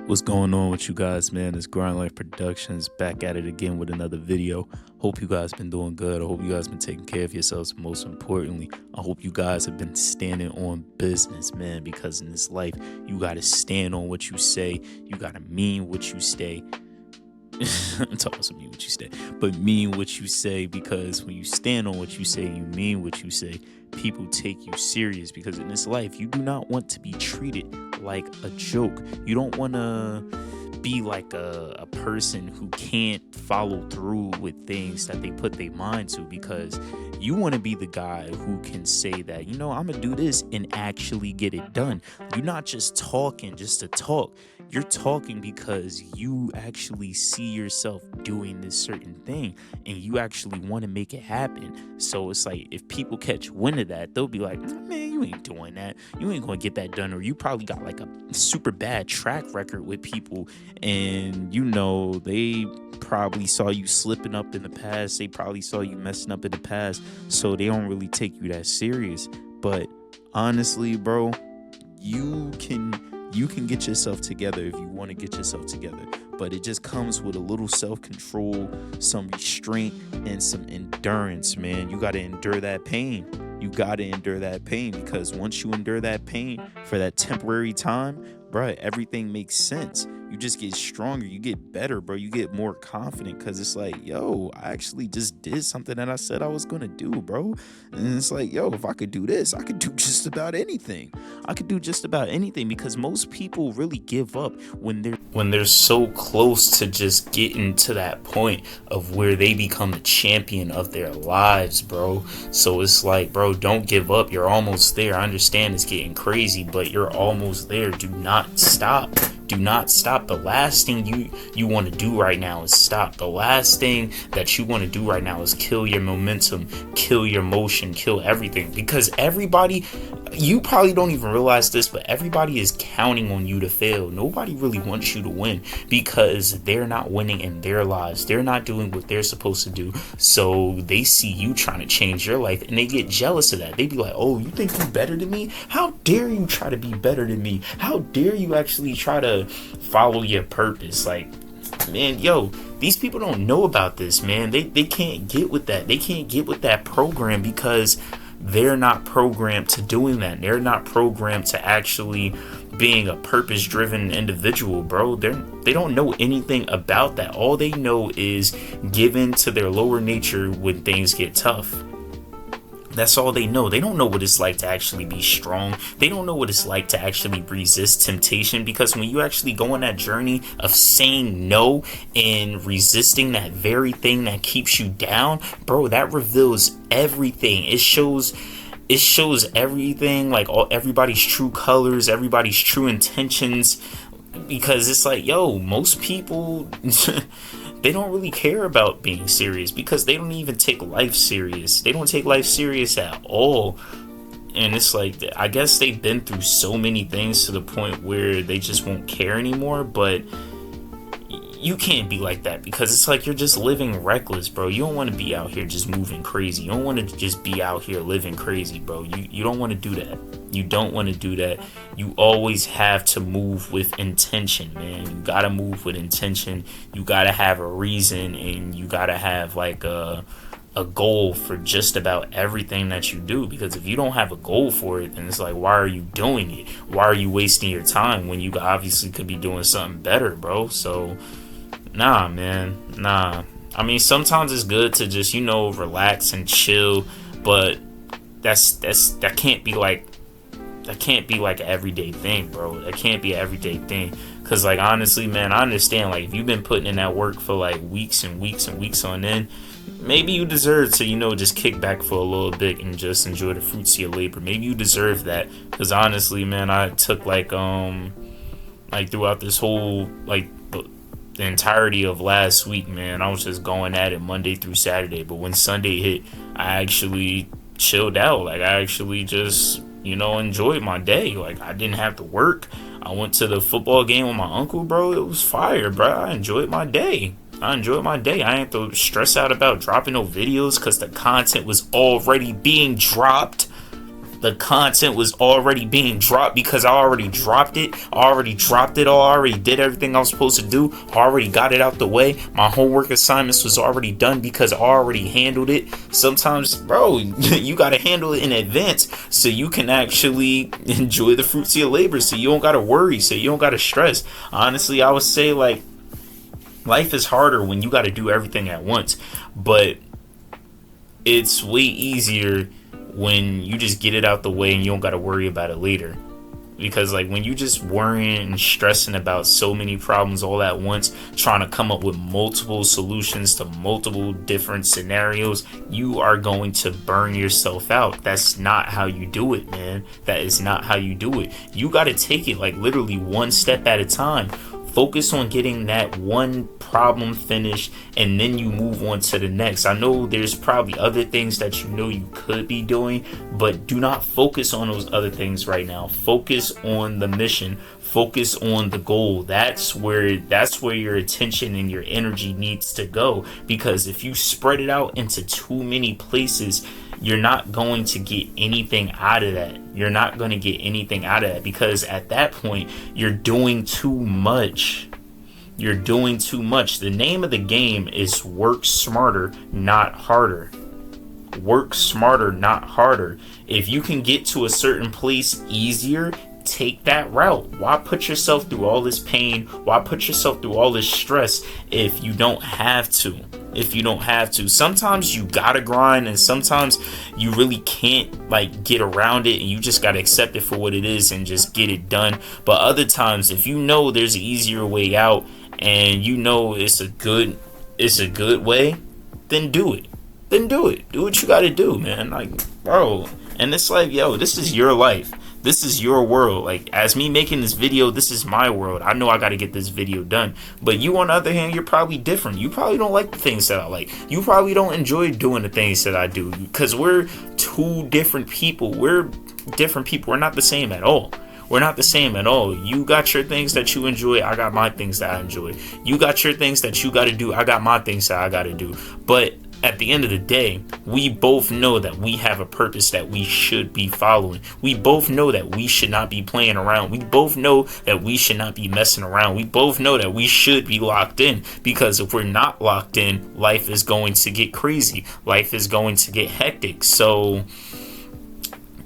What's going on with you guys, man? It's Grind Life Productions back at it again with another video. Hope you guys been doing good. I hope you guys been taking care of yourselves. Most importantly, I hope you guys have been standing on business, man, because in this life, you got to stand on what you say. You got to mean what you say. I'm talking about mean what you say, but mean what you say, because when you stand on what you say, you mean what you say, people take you serious. Because in this life, you do not want to be treated like a joke. You don't want to be like a person who can't follow through with things that they put their mind to, because you want to be the guy who can say that, I'm gonna do this and actually get it done. You're not just talking just to talk. You're talking because you actually see yourself doing this certain thing and you actually want to make it happen. So it's like, if people catch wind of that, they'll be like, man, you ain't doing that. You ain't gonna get that done. Or you probably got like a super bad track record with people, and they probably saw you slipping up in the past. They probably saw you messing up in the past, so they don't really take you that serious. But honestly, bro, you can get yourself together if you want to get yourself together, but it just comes with a little self-control, some restraint, and some endurance, man. You got to endure that pain. Because once you endure that pain for that temporary time, bro, everything makes sense. You just get stronger, you get better, bro. You get more confident, because it's like, yo, I actually just did something that I said I was gonna do, bro. And it's like, yo, if I could do this, I could do just about anything. Because most people really give up when they're so close to just getting to that point of where they become the champion of their lives, bro. So it's like, bro, don't give up. You're almost there. I understand it's getting crazy, but you're almost there. Do not stop. The last thing you want to do right now is stop. The last thing that you want to do right now is kill your momentum, kill your motion, kill everything. Because everybody, you probably don't even realize this, but everybody is counting on you to fail. Nobody really wants you to win, because they're not winning in their lives. They're not doing what they're supposed to do. So they see you trying to change your life and they get jealous of that. They be like, oh, you think you're better than me? How dare you try to be better than me? How dare you actually try to follow your purpose? Like, man, yo, these people don't know about this, man. They can't get with that. They can't get with that program, because they're not programmed to doing that. They're not programmed to actually being a purpose-driven individual, bro. They don't know anything about that. All they know is given to their lower nature when things get tough. That's all they know. They don't know what it's like to actually be strong. They don't know what it's like to actually resist temptation, because when you actually go on that journey of saying no and resisting that very thing that keeps you down, bro, that reveals everything. It shows everything, like everybody's true colors, everybody's true intentions. Because it's like, yo, most people they don't really care about being serious, because they don't even take life serious. They don't take life serious at all. And it's like, I guess they've been through so many things to the point where they just won't care anymore. But you can't be like that, because it's like you're just living reckless, bro. You don't want to be out here just moving crazy. You don't want to just be out here living crazy, bro. You don't want to do that. You don't want to do that. You always have to move with intention, man. You gotta move with intention. You gotta have a reason, and you gotta have like a goal for just about everything that you do. Because if you don't have a goal for it, then it's like, why are you doing it? Why are you wasting your time when you obviously could be doing something better, bro? So nah, man, nah. I mean, sometimes it's good to just, relax and chill, but that can't be like an everyday thing, bro. That can't be an everyday thing. Cause like, honestly, man, I understand, like, if you've been putting in that work for like weeks and weeks and weeks on end, maybe you deserve to, just kick back for a little bit and just enjoy the fruits of your labor. Maybe you deserve that. Cause honestly, man, I took like throughout this whole, like, the entirety of last week, man, I was just going at it Monday through Saturday. But when Sunday hit, I actually chilled out. Like, I actually just, enjoyed my day. Like, I didn't have to work. I went to the football game with my uncle, bro. It was fire, bro. I enjoyed my day. I didn't have to stress out about dropping no videos, because the content was already being dropped. The content was already being dropped because I already dropped it. I already dropped it all. I already did everything I was supposed to do. I already got it out the way. My homework assignments was already done because I already handled it. Sometimes, bro, you got to handle it in advance so you can actually enjoy the fruits of your labor, so you don't got to worry, so you don't got to stress. Honestly, I would say, like, life is harder when you got to do everything at once, but it's way easier when you just get it out the way and you don't got to worry about it later. Because, like, when you just worrying and stressing about so many problems all at once, trying to come up with multiple solutions to multiple different scenarios, you are going to burn yourself out. That's not how you do it, man. That is not how you do it. You got to take it, like, literally one step at a time. Focus on getting that one problem finished, and then you move on to the next. I know there's probably other things that you know you could be doing, but do not focus on those other things right now. Focus on the mission. Focus on the goal. That's where your attention and your energy needs to go, because if you spread it out into too many places, you're not going to get anything out of that. You're not going to get anything out of that, because at that point, you're doing too much. You're doing too much. The name of the game is work smarter, not harder. Work smarter, not harder. If you can get to a certain place easier, take that route. Why put yourself through all this pain? Why put yourself through all this stress if you don't have to? Sometimes you gotta grind, and sometimes you really can't, like, get around it, and you just gotta accept it for what it is and just get it done. But other times, if you know there's an easier way out and you know it's a good way, then do it. Do what you gotta do, man. Like, bro. And it's like, yo, this is your life. This is your world. Like, as me making this video, this is my world. I know I got to get this video done. But you, on the other hand, you're probably different. You probably don't like the things that I like. You probably don't enjoy doing the things that I do. Because we're two different people. We're different people. We're not the same at all. You got your things that you enjoy. I got my things that I enjoy. You got your things that you got to do. I got my things that I got to do. But at the end of the day, we both know that we have a purpose that we should be following. We both know that we should not be playing around. We both know that we should not be messing around. We both know that we should be locked in, because if we're not locked in, life is going to get crazy. Life is going to get hectic. So,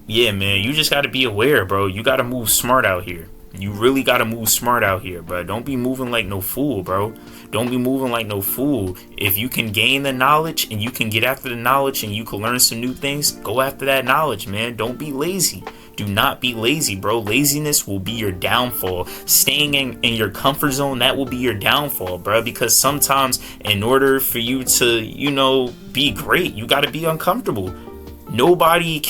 yeah, man, you just got to be aware, bro. You got to move smart out here. You really got to move smart out here, bro. Don't be moving like no fool, bro. Don't be moving like no fool. If you can gain the knowledge and you can get after the knowledge and you can learn some new things, go after that knowledge, man. Don't be lazy. Do not be lazy, bro. Laziness will be your downfall. Staying in your comfort zone, that will be your downfall, bro. Because sometimes in order for you to, be great, you got to be uncomfortable. Nobody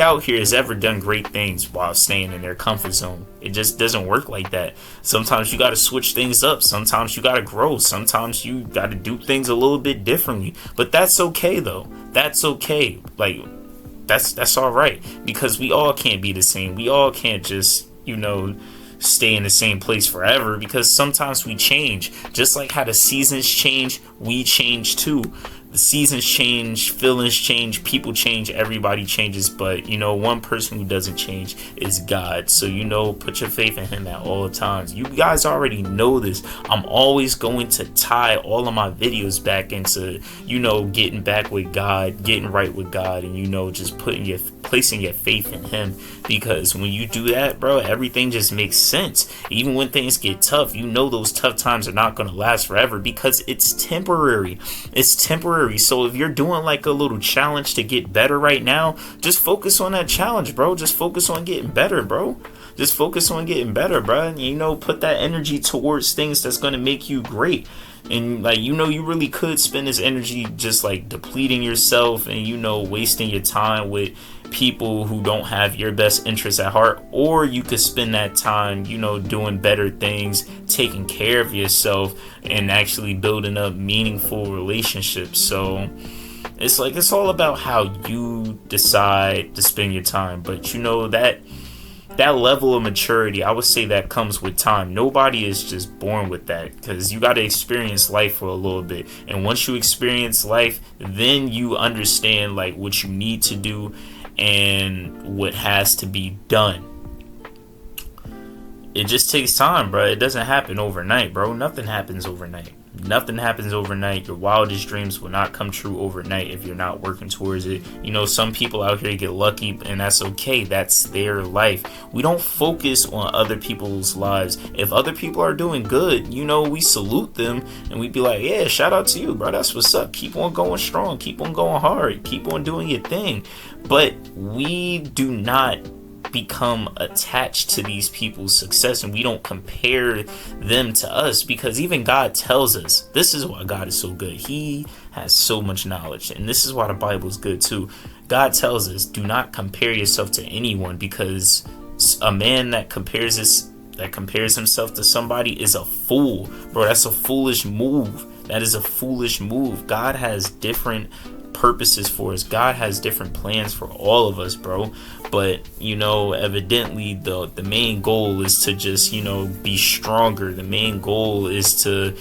out here has ever done great things while staying in their comfort zone. It just doesn't work like that. Sometimes you got to switch things up. Sometimes you got to grow. Sometimes you got to do things a little bit differently. But that's okay, though. That's okay. Like, that's all right. Because we all can't be the same. We all can't just, stay in the same place forever, because sometimes we change. Just like how the seasons change, we change too. The seasons change, feelings change, people change, everybody changes. But, one person who doesn't change is God. So, put your faith in him at all times. You guys already know this. I'm always going to tie all of my videos back into, getting back with God, getting right with God, and, just placing your faith in him. Because when you do that, bro, everything just makes sense. Even when things get tough, those tough times are not going to last forever, because it's temporary. So if you're doing like a little challenge to get better right now, just focus on that challenge, bro. Just focus on getting better, bro. And, put that energy towards things that's going to make you great. And, you really could spend this energy just like depleting yourself and, wasting your time with people who don't have your best interests at heart. Or you could spend that time, doing better things, taking care of yourself, and actually building up meaningful relationships. So it's all about how you decide to spend your time. But that level of maturity, I would say that comes with time. Nobody is just born with that, because you got to experience life for a little bit. And once you experience life, then you understand like what you need to do and what has to be done. It just takes time, bro. It doesn't happen overnight, bro. Nothing happens overnight. Nothing happens overnight. Your wildest dreams will not come true overnight if you're not working towards it. You know, some people out here get lucky, and that's okay. That's their life. We don't focus on other people's lives. If other people are doing good, you know, we salute them and we be like, yeah, shout out to you, bro. That's what's up. Keep on going strong. Keep on going hard. Keep on doing your thing. But we do not become attached to these people's success, and we don't compare them to us, because even God tells us, this is why God is so good. He has so much knowledge, and this is why the Bible is good too. God tells us, do not compare yourself to anyone, because a man that compares himself to somebody is a fool, bro. That's a foolish move. That is a foolish move. God has different purposes for us. God has different plans for all of us, bro. But, you know, evidently the main goal is to just, you know, be stronger. The main goal is to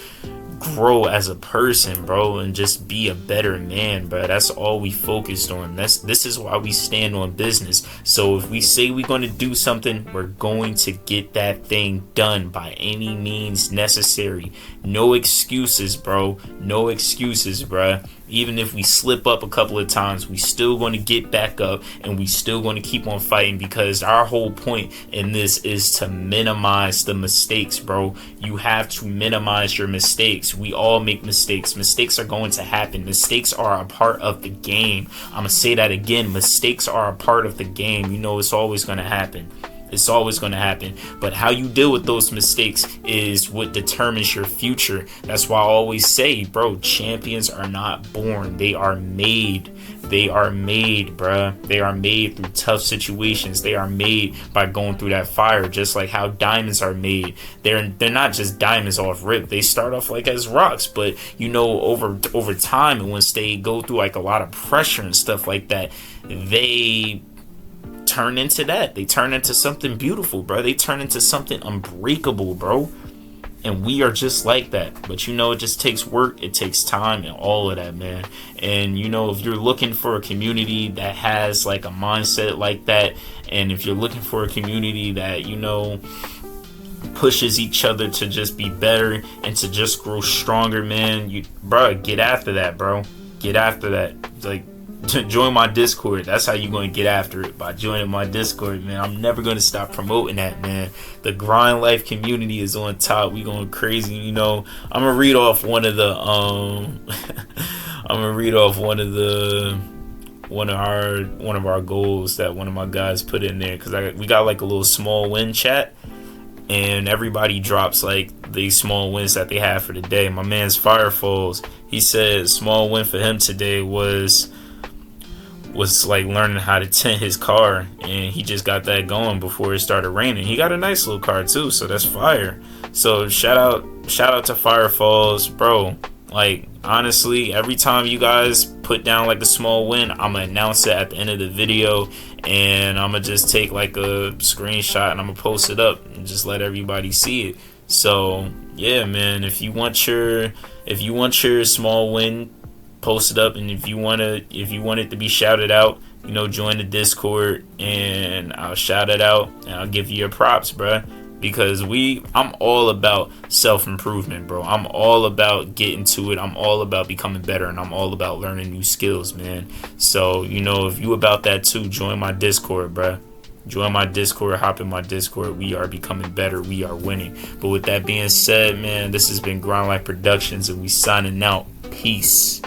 grow as a person, bro, and just be a better man, bro. That's all we focused on. This is why we stand on business. So if we say we're going to do something, we're going to get that thing done by any means necessary. No excuses, bro. No excuses, bro. Even if we slip up a couple of times, we still going to get back up, and we still going to keep on fighting, because our whole point in this is to minimize the mistakes, bro. You have to minimize your mistakes. We all make mistakes. Mistakes are going to happen. Mistakes are a part of the game. I'm going to say that again. Mistakes are a part of the game. You know, it's always going to happen. It's always going to happen. But how you deal with those mistakes is what determines your future. That's why I always say, bro, champions are not born. They are made. They are made, bruh. They are made through tough situations. They are made by going through that fire, just like how diamonds are made. They're not just diamonds off rip. They start off like as rocks, but you know, over time, and once they go through like a lot of pressure and stuff like that, they turn into that. They turn into something beautiful, bro. They turn into something unbreakable, bro. And we are just like that. But you know, it just takes work, it takes time, and all of that, man. And you know, if you're looking for a community that has like a mindset like that, and if you're looking for a community that, you know, pushes each other to just be better and to just grow stronger, man, bro, get after that, bro. Get after that. Like, to join my Discord. That's how you're going to get after it, by joining my Discord, man. I'm never going to stop promoting that, man. The Grind Life community is on top. We going crazy, you know. I'm gonna read off one of our goals that one of my guys put in there, because we got like a little small win chat, and everybody drops like these small wins that they have for the day. My man's Firefalls, he said small win for him today was like learning how to tint his car, and he just got that going before it started raining. He got a nice little car too, so that's fire. So shout out to Firefalls, bro. Like, honestly, every time you guys put down like a small win, I'm gonna announce it at the end of the video, and I'm gonna just take like a screenshot and I'm gonna post it up and just let everybody see it. So yeah, man, if you want your small win, post it up, and if you want it to be shouted out, you know, join the Discord and I'll shout it out and I'll give you your props, bruh. Because I'm all about self-improvement, bro. I'm all about getting to it. I'm all about becoming better, and I'm all about learning new skills, man. So, you know, if you about that too, join my Discord, bruh. Join my Discord, hop in my Discord. We are becoming better. We are winning. But with that being said, man, this has been Grind Life Productions, and we signing out. Peace.